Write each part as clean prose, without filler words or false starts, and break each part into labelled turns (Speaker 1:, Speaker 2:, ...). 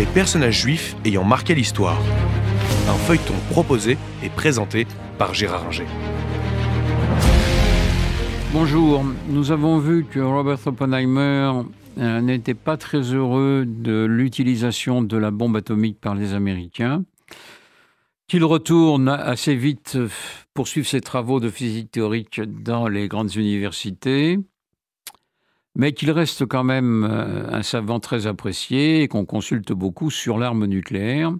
Speaker 1: les personnages juifs ayant marqué l'histoire. Un feuilleton proposé et présenté par Gérard Inger.
Speaker 2: Bonjour, nous avons vu que Robert Oppenheimer n'était pas très heureux de l'utilisation de la bombe atomique par les Américains, qu'il retourne assez vite poursuivre ses travaux de physique théorique dans les grandes universités, mais qu'il reste quand même un savant très apprécié et qu'on consulte beaucoup sur l'arme nucléaire,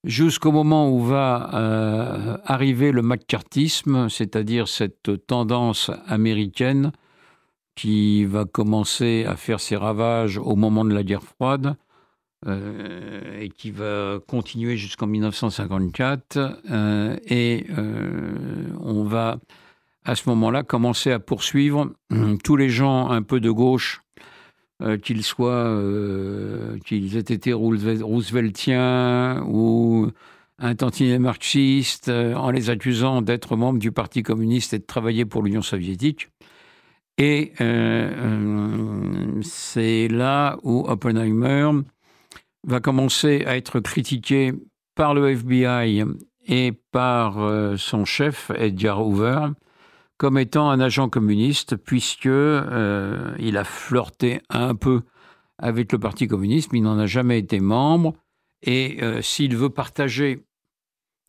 Speaker 2: jusqu'au moment où va arriver le macartisme, c'est-à-dire cette tendance américaine qui va commencer à faire ses ravages au moment de la guerre froide et qui va continuer jusqu'en 1954. On va à ce moment-là commencer à poursuivre tous les gens un peu de gauche, qu'ils aient été rooseveltiens ou un tantinet marxiste, en les accusant d'être membres du Parti communiste et de travailler pour l'Union soviétique. Et c'est là où Oppenheimer va commencer à être critiqué par le FBI et par son chef, Edgar Hoover, comme étant un agent communiste, puisque il a flirté un peu avec le Parti communiste, mais il n'en a jamais été membre. Et s'il veut partager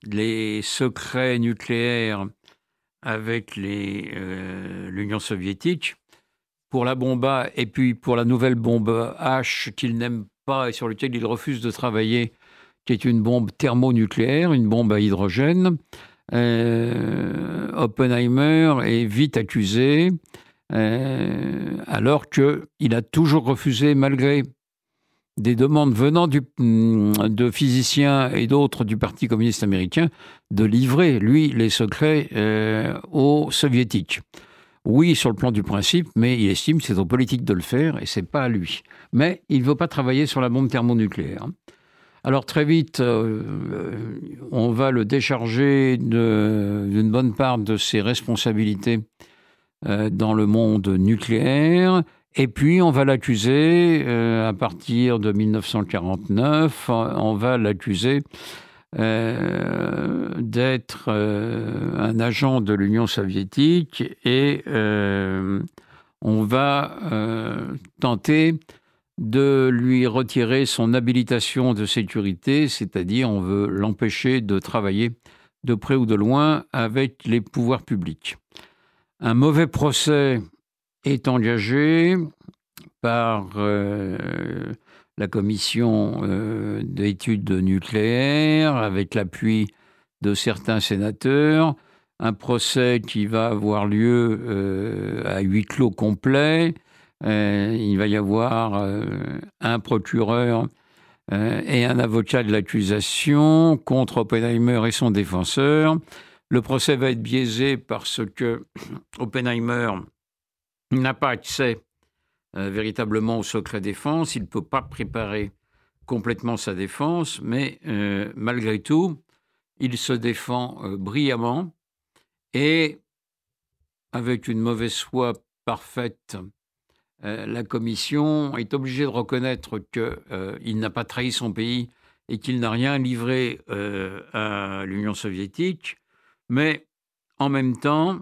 Speaker 2: les secrets nucléaires avec l'Union soviétique, pour la bombe A et puis pour la nouvelle bombe H qu'il n'aime pas et sur laquelle il refuse de travailler, qui est une bombe thermonucléaire, une bombe à hydrogène, Oppenheimer est vite accusé, alors qu'il a toujours refusé, malgré des demandes venant de physiciens et d'autres du Parti communiste américain, de livrer, lui, les secrets aux soviétiques. Oui, sur le plan du principe, mais il estime que c'est aux politiques de le faire et c'est pas à lui. Mais il ne veut pas travailler sur la bombe thermonucléaire. Alors très vite, on va le décharger d'une bonne part de ses responsabilités dans le monde nucléaire, et puis on va l'accuser, à partir de 1949, on va l'accuser d'être un agent de l'Union soviétique et on va tenter de lui retirer son habilitation de sécurité, c'est-à-dire on veut l'empêcher de travailler de près ou de loin avec les pouvoirs publics. Un mauvais procès est engagé par la commission d'études nucléaires avec l'appui de certains sénateurs, un procès qui va avoir lieu à huis clos complet. Il va y avoir un procureur et un avocat de l'accusation contre Oppenheimer et son défenseur. Le procès va être biaisé parce que Oppenheimer n'a pas accès véritablement au secret défense. Il ne peut pas préparer complètement sa défense, mais malgré tout, il se défend brillamment et avec une mauvaise foi parfaite. La commission est obligée de reconnaître qu'il n'a pas trahi son pays et qu'il n'a rien livré à l'Union soviétique, mais en même temps,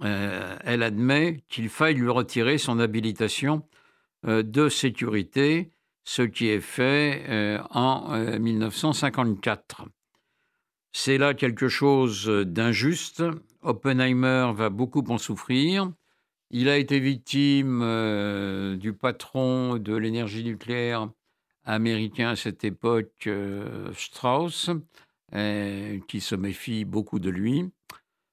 Speaker 2: elle admet qu'il faille lui retirer son habilitation de sécurité, ce qui est fait en 1954. C'est là quelque chose d'injuste. Oppenheimer va beaucoup en souffrir. Il a été victime du patron de l'énergie nucléaire américain à cette époque, Strauss, qui se méfie beaucoup de lui.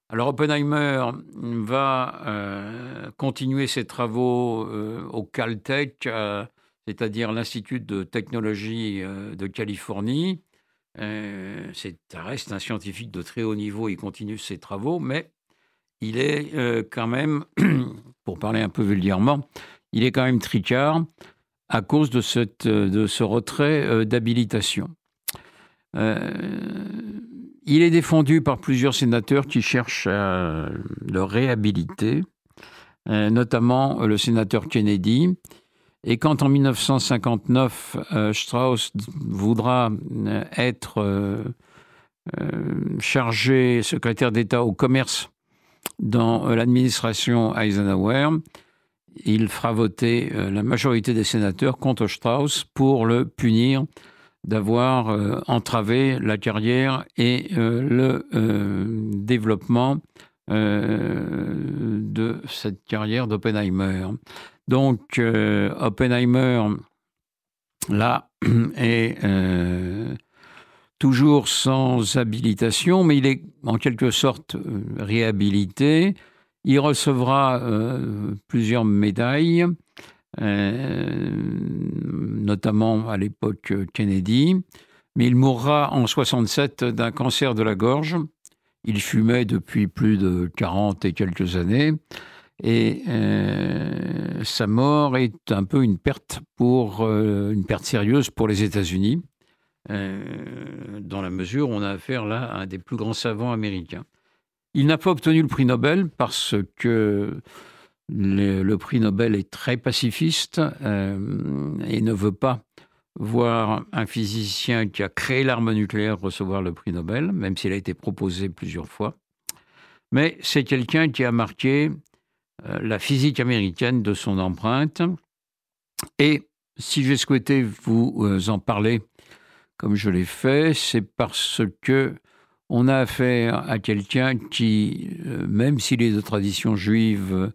Speaker 2: Alors Oppenheimer va continuer ses travaux au Caltech, c'est-à-dire l'Institut de technologie de Californie. Ça reste un scientifique de très haut niveau, il continue ses travaux, mais il est quand même, pour parler un peu vulgairement, il est quand même tricard à cause de ce retrait d'habilitation. Il est défendu par plusieurs sénateurs qui cherchent à le réhabiliter, notamment le sénateur Kennedy. Et quand en 1959, Strauss voudra être chargé secrétaire d'État au commerce dans l'administration Eisenhower, il fera voter la majorité des sénateurs contre Strauss pour le punir d'avoir entravé la carrière et le développement de cette carrière d'Oppenheimer. Donc, Oppenheimer, là, est toujours sans habilitation, mais il est en quelque sorte réhabilité. Il recevra plusieurs médailles, notamment à l'époque Kennedy, mais il mourra en 1967 d'un cancer de la gorge. Il fumait depuis plus de 40 et quelques années, et sa mort est un peu une perte sérieuse pour les États-Unis, dans la mesure où on a affaire là à un des plus grands savants américains. Il n'a pas obtenu le prix Nobel parce que le prix Nobel est très pacifiste et ne veut pas voir un physicien qui a créé l'arme nucléaire recevoir le prix Nobel, même s'il a été proposé plusieurs fois. Mais c'est quelqu'un qui a marqué la physique américaine de son empreinte. Et si j'ai souhaité vous en parler comme je l'ai fait, c'est parce que on a affaire à quelqu'un qui, même s'il est de tradition juive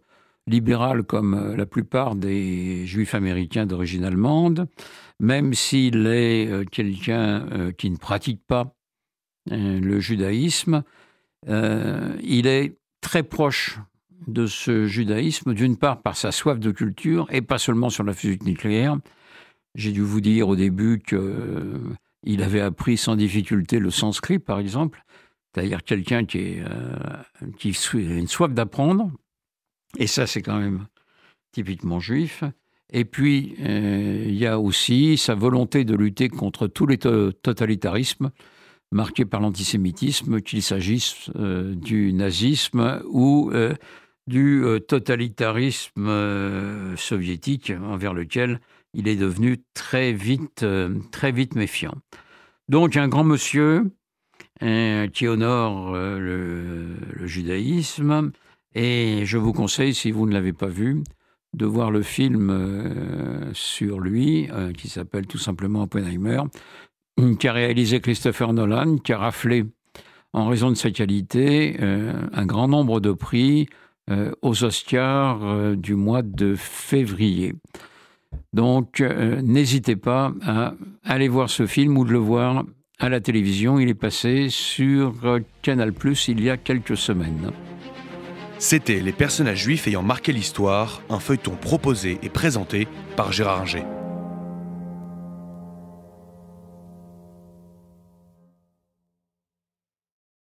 Speaker 2: libérale comme la plupart des juifs américains d'origine allemande, même s'il est quelqu'un qui ne pratique pas le judaïsme, il est très proche de ce judaïsme, d'une part par sa soif de culture et pas seulement sur la physique nucléaire. J'ai dû vous dire au début qu'il avait appris sans difficulté le sanskrit, par exemple, c'est-à-dire quelqu'un qui a une soif d'apprendre, et ça c'est quand même typiquement juif. Et puis il y a aussi sa volonté de lutter contre tous les totalitarismes marqués par l'antisémitisme, qu'il s'agisse du nazisme ou du totalitarisme soviétique, envers lequel il est devenu très vite méfiant. Donc un grand monsieur qui honore le judaïsme, et je vous conseille, si vous ne l'avez pas vu, de voir le film sur lui, qui s'appelle tout simplement Oppenheimer, qui a réalisé Christopher Nolan, qui a raflé, en raison de sa qualité, un grand nombre de prix aux Oscars du mois de février. Donc, n'hésitez pas à aller voir ce film ou de le voir à la télévision. Il est passé sur Canal+ il y a quelques semaines.
Speaker 1: C'était Les personnages juifs ayant marqué l'histoire, un feuilleton proposé et présenté par Gérard Inger.